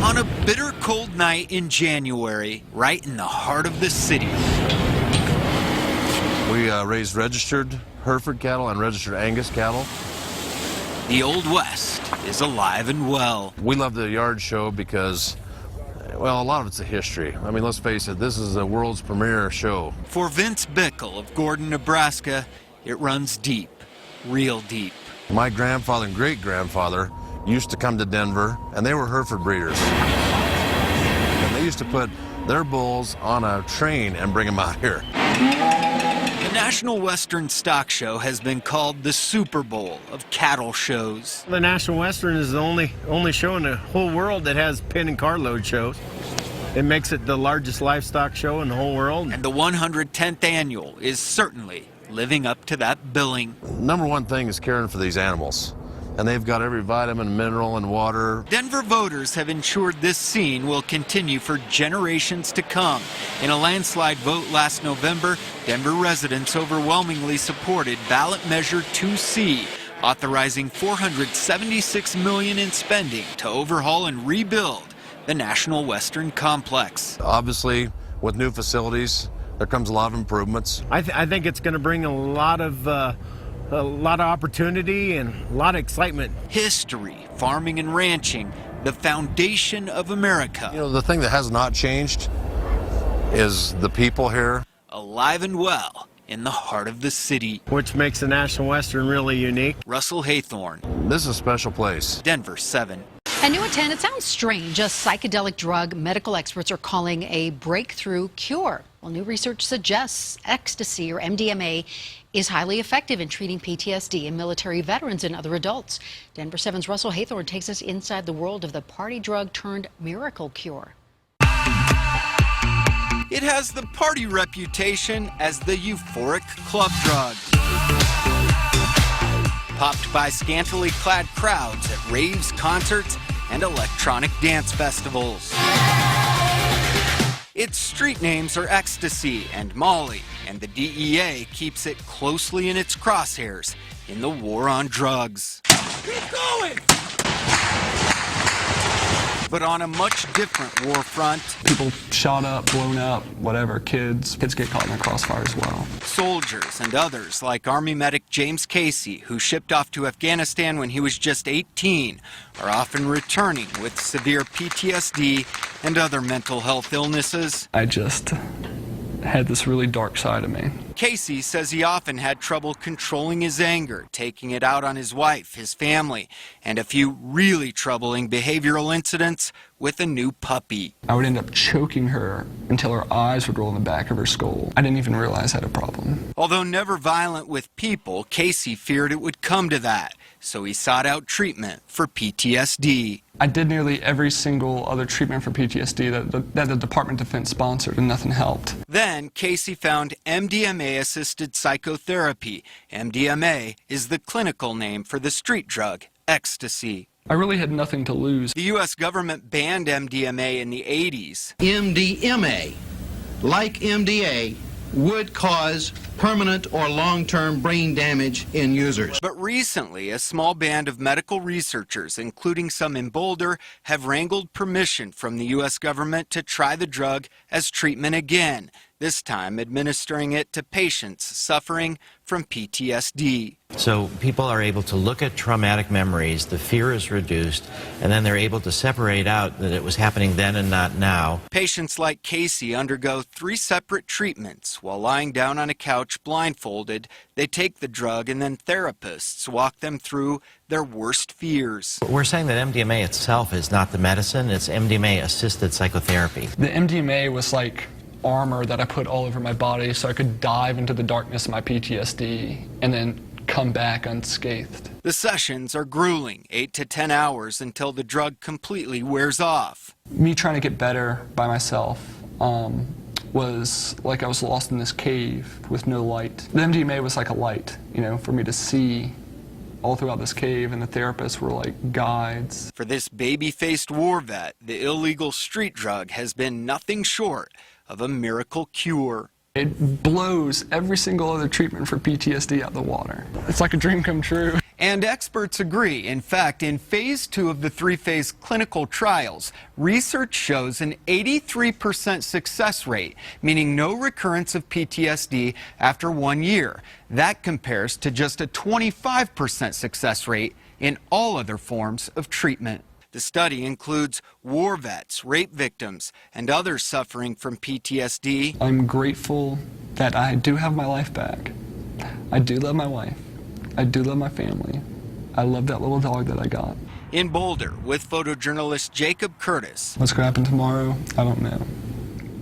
On a bitter cold night in January, right in the heart of the city. We raised registered Hereford cattle and registered Angus cattle. The Old West is alive and well. We love the yard show because, well, a lot of it's a history. I mean, let's face it, this is the world's premier show. For Vince Bickle of Gordon, Nebraska, it runs deep, real deep. My grandfather and great-grandfather used to come to Denver, and they were Hereford breeders. And they used to put their bulls on a train and bring them out here. The National Western Stock Show has been called the Super Bowl of cattle shows. The National Western is the only show in the whole world that has pin and carload shows. It makes it the largest livestock show in the whole world. And the 110th annual is certainly living up to that billing. Number one thing is caring for these animals. And they've got every vitamin, mineral, and water. Denver voters have ensured this scene will continue for generations to come. In a landslide vote last November, Denver residents overwhelmingly supported ballot measure 2C, authorizing $476 million in spending to overhaul and rebuild the National Western Complex. Obviously, with new facilities, there comes a lot of improvements. I think it's going to bring a lot of opportunity and a lot of excitement. History, farming and ranching, the foundation of America. You know, the thing that has not changed is the people here. Alive and well in the heart of the city. Which makes the National Western really unique. Russell Haythorne. This is a special place. Denver 7. And new at 10, it sounds strange. A psychedelic drug medical experts are calling a breakthrough cure. Well, new research suggests ecstasy, or MDMA, is highly effective in treating PTSD in military veterans and other adults. Denver 7's Russell Haythorne takes us inside the world of the party drug turned miracle cure. It has the party reputation as the euphoric club drug. Popped by scantily clad crowds at raves, concerts, and electronic dance festivals. Its street names are Ecstasy and Molly, and the DEA keeps it closely in its crosshairs in the war on drugs. Keep going! But on a much different war front, people shot up, blown up, whatever, kids get caught in the crossfire as well. Soldiers and others like Army medic James Casey, who shipped off to Afghanistan when he was just 18, are often returning with severe PTSD and other mental health illnesses. I just had this really dark side of me. Casey says he often had trouble controlling his anger, taking it out on his wife, his family, and a few really troubling behavioral incidents with a new puppy. I would end up choking her until her eyes would roll in the back of her skull. I didn't even realize I had a problem. Although never violent with people, Casey feared it would come to that, so he sought out treatment for PTSD. I did nearly every single other treatment for PTSD that the Department of Defense sponsored, and nothing helped. Then Casey found MDMA-assisted psychotherapy. MDMA is the clinical name for the street drug, ecstasy. I really had nothing to lose. The U.S. government banned MDMA in the 80s. MDMA, like MDA, would cause permanent or long-term brain damage in users. But recently, a small band of medical researchers, including some in Boulder, have wrangled permission from the U.S. government to try the drug as treatment again, this time administering it to patients suffering from PTSD. So people are able to look at traumatic memories, the fear is reduced, and then they're able to separate out that it was happening then and not now. Patients like Casey undergo 3 separate treatments. While lying down on a couch blindfolded, they take the drug and then therapists walk them through their worst fears. We're saying that MDMA itself is not the medicine, it's MDMA-assisted psychotherapy. The MDMA was like armor that I put all over my body so I could dive into the darkness of my PTSD and then come back unscathed. The sessions are grueling, 8 to 10 hours until the drug completely wears off. Me trying to get better by myself was like I was lost in this cave with no light. The MDMA was like a light, you know, for me to see all throughout this cave, and the therapists were like guides. For this baby-faced war vet, the illegal street drug has been nothing short of a miracle cure. It blows every single other treatment for PTSD out the water. It's like a dream come true. And experts agree. In fact, in phase 2 of the 3-phase clinical trials, research shows an 83% success rate, meaning no recurrence of PTSD after 1 year. That compares to just a 25% success rate in all other forms of treatment. The study includes war vets, rape victims, and others suffering from PTSD. I'm grateful that I do have my life back. I do love my wife. I do love my family. I love that little dog that I got. In Boulder, with photojournalist Jacob Curtis. What's going to happen tomorrow? I don't know.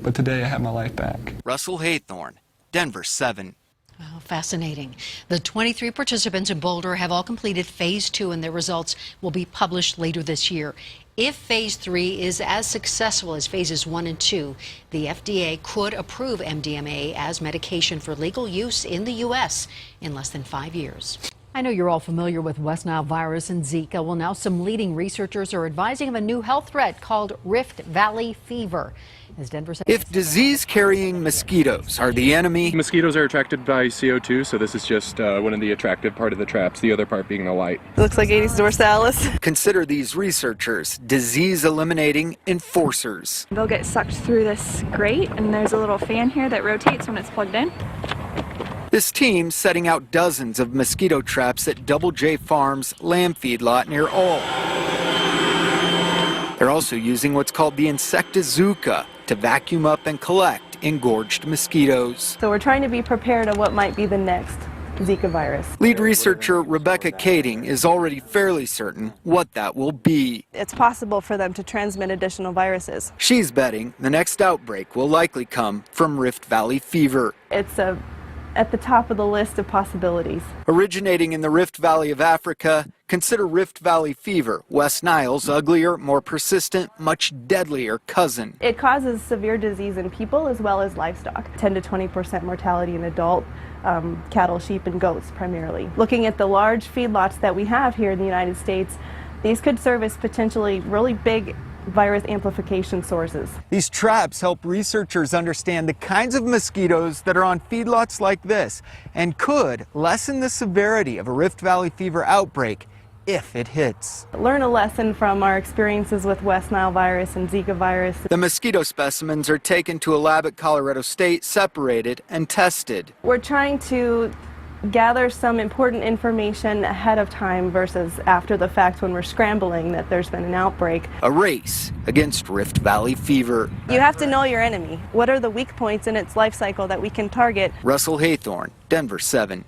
But today I have my life back. Russell Haythorne, Denver 7. Oh, fascinating. The 23 participants in Boulder have all completed phase 2, and their results will be published later this year. If phase 3 is as successful as phases 1 and 2, the FDA could approve MDMA as medication for legal use in the U.S. in less than 5 years. I know you're all familiar with West Nile virus and Zika. Well, now some leading researchers are advising of a new health threat called Rift Valley fever. As Denver said, if disease-carrying mosquitoes are the enemy, mosquitoes are attracted by CO2, so this is just one of the attractive part of the traps, the other part being the light. It looks like Aedes dorsalis. Consider these researchers disease-eliminating enforcers. They'll get sucked through this grate, and there's a little fan here that rotates when it's plugged in. This team setting out dozens of mosquito traps at Double J Farms lamb feedlot near Ulm. They're also using what's called the Insectizooka to vacuum up and collect engorged mosquitoes. So we're trying to be prepared of what might be the next Zika virus. Lead researcher Rebecca Kading is already fairly certain what that will be. It's possible for them to transmit additional viruses. She's betting the next outbreak will likely come from Rift Valley fever. It's at the top of the list of possibilities. Originating in the Rift Valley of Africa, consider Rift Valley fever, West Nile's uglier, more persistent, much deadlier cousin. It causes severe disease in people as well as livestock. 10 to 20% mortality in adult cattle, sheep, and goats primarily. Looking at the large feedlots that we have here in the United States, these could serve as potentially really big virus amplification sources. These traps help researchers understand the kinds of mosquitoes that are on feedlots like this and could lessen the severity of a Rift Valley fever outbreak if it hits. Learn a lesson from our experiences with West Nile virus and Zika virus. The mosquito specimens are taken to a lab at Colorado State, separated and tested. We're trying to gather some important information ahead of time versus after the fact when we're scrambling that there's been an outbreak. A race against Rift Valley fever. You have to know your enemy. What are the weak points in its life cycle that we can target? Russell Haythorne, Denver 7.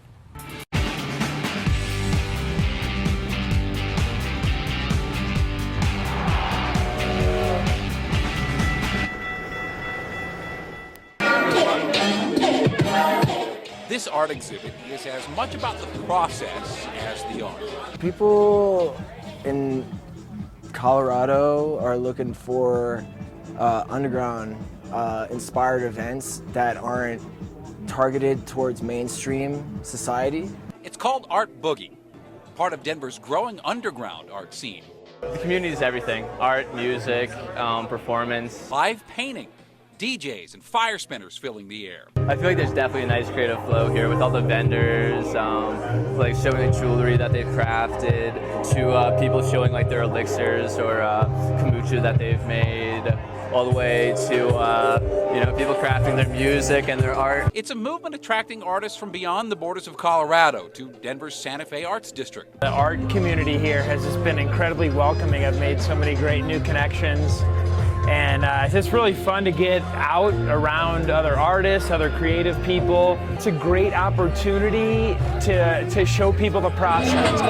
This art exhibit is as much about the process as the art. People in Colorado are looking for underground inspired events that aren't targeted towards mainstream society. It's called Art Boogie, part of Denver's growing underground art scene. The community is everything: art, music, performance. Live painting, DJs and fire spinners filling the air. I feel like there's definitely a nice creative flow here with all the vendors, like showing the jewelry that they've crafted, to people showing like their elixirs or kombucha that they've made, all the way to people crafting their music and their art. It's a movement attracting artists from beyond the borders of Colorado to Denver's Santa Fe Arts District. The art community here has just been incredibly welcoming. I've made so many great new connections. And it's just really fun to get out around other artists, other creative people. It's a great opportunity to show people the process.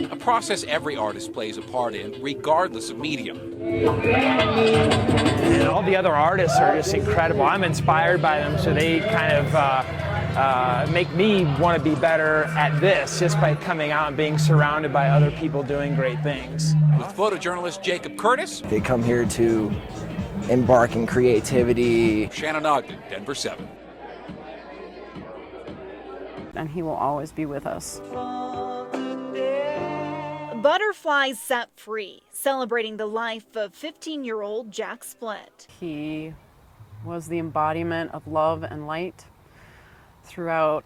A process every artist plays a part in, regardless of medium. And all the other artists are just incredible. I'm inspired by them, so they kind of make me want to be better at this just by coming out and being surrounded by other people doing great things. With photojournalist Jacob Curtis. They come here to embark in creativity. Shannon Ogden, Denver 7. And he will always be with us. Butterflies Set Free, celebrating the life of 15-year-old Jack Splint. He was the embodiment of love and light throughout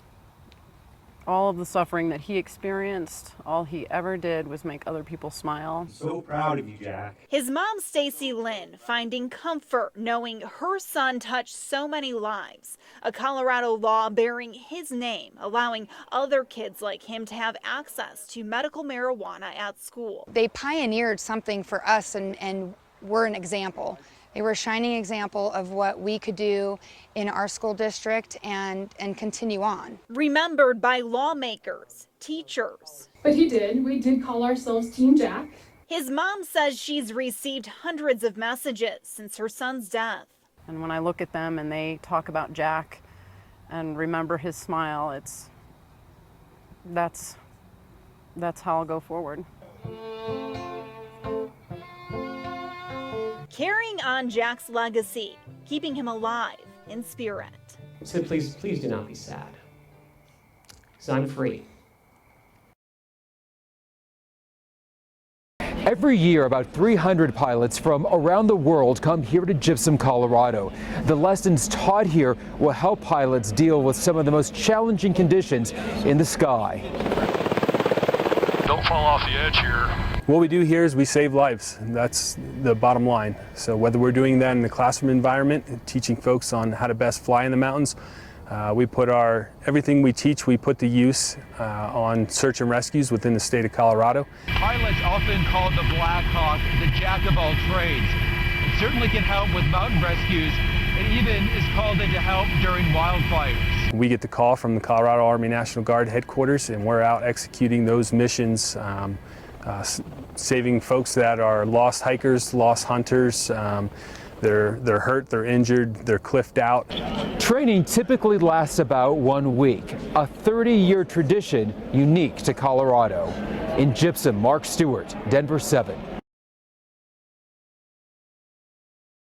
All of the suffering that he experienced, all he ever did was make other people smile. So proud of you, Jack. His mom, Stacy Lynn, finding comfort knowing her son touched so many lives. A Colorado law bearing his name, allowing other kids like him to have access to medical marijuana at school. They pioneered something for us and were an example. They were a shining example of what we could do in our school district and continue on. Remembered by lawmakers, teachers. But he did. We did call ourselves Team Jack. His mom says she's received hundreds of messages since her son's death. And when I look at them and they talk about Jack and remember his smile, that's how I'll go forward. Carrying on Jack's legacy, keeping him alive in spirit. So please do not be sad, because I'm free. Every year, about 300 pilots from around the world come here to Gypsum, Colorado. The lessons taught here will help pilots deal with some of the most challenging conditions in the sky. Don't fall off the edge here. What we do here is we save lives, and that's the bottom line. So whether we're doing that in the classroom environment, teaching folks on how to best fly in the mountains, we put everything we teach, we put to use on search and rescues within the state of Colorado. Pilots often called the Black Hawk the jack of all trades. It certainly can help with mountain rescues. It even is called in to help during wildfires. We get the call from the Colorado Army National Guard headquarters, and we're out executing those missions, saving folks that are lost hikers, lost hunters. They're hurt, they're injured, they're cliffed out. Training typically lasts about 1 week, a 30-year tradition unique to Colorado. In Gypsum, Mark Stewart, Denver 7.